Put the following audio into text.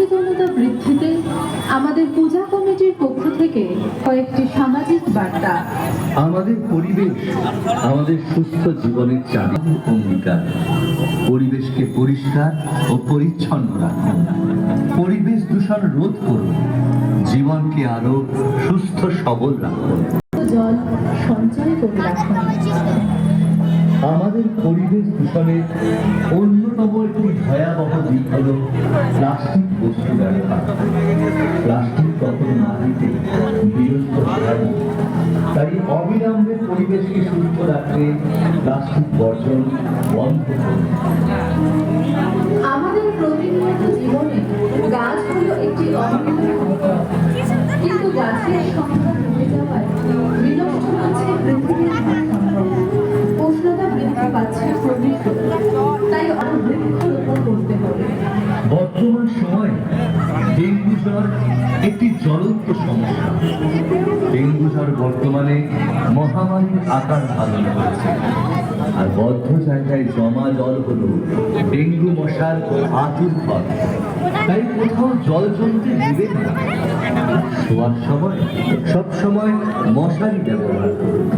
সচেতনতা বৃদ্ধিতে আমাদের পূজা কমিটির পক্ষ থেকে কয়েকটি সামাজিক বার্তা। আমাদের পরিবেশ আমাদের সুস্থ জীবনের চাবি অঙ্গীকার। পরিবেশকে পরিষ্কার ও পরিচ্ছন্ন রাখুন, পরিবেশ দূষণ রোধ করুন, জীবনকে আরো সুস্থ সবল রাখুন, জল সঞ্চয় করে রাখুন। আমাদের পরিবেশ দূষণের অন্যতম একটি ভয়াবহ দিক হল প্লাস্টিক বস্তু ব্যবহার। প্লাস্টিক কখনো মাটিতে বিরক্ত হয় না, তাই অবিলম্বে পরিবেশকে সুস্থ রাখতে প্লাস্টিক বর্জন বন্ধ করুন। আমাদের প্রতিনিয়ত জীবনে গাছ হলো একটি অমূল্য সম্পদ, কিন্তু গাছের সংখ্যা কমে যাওয়ায় বিনষ্ট হচ্ছে পৃথিবীর ভারসাম্য। উষ্ণতা বৃদ্ধি পাচ্ছে ক্রমেই, তাই আরো বৃক্ষরোপণ করতে হবে। বর্তমান সময়ে ডেঙ্গু জ্বর একটি জ্বলন্ত সমস্যা। ডেঙ্গু জ্বর বর্তমানে মহামারীর আকার ধারণ করেছে, আর বদ্ধ জায়গায় জমা জল হলো ডেঙ্গু মশার আতুরঘর। তাই কোথাও জল জমতে দিবেন না। শোয়ার সময় সব সময় মশারি ব্যবহার করুন।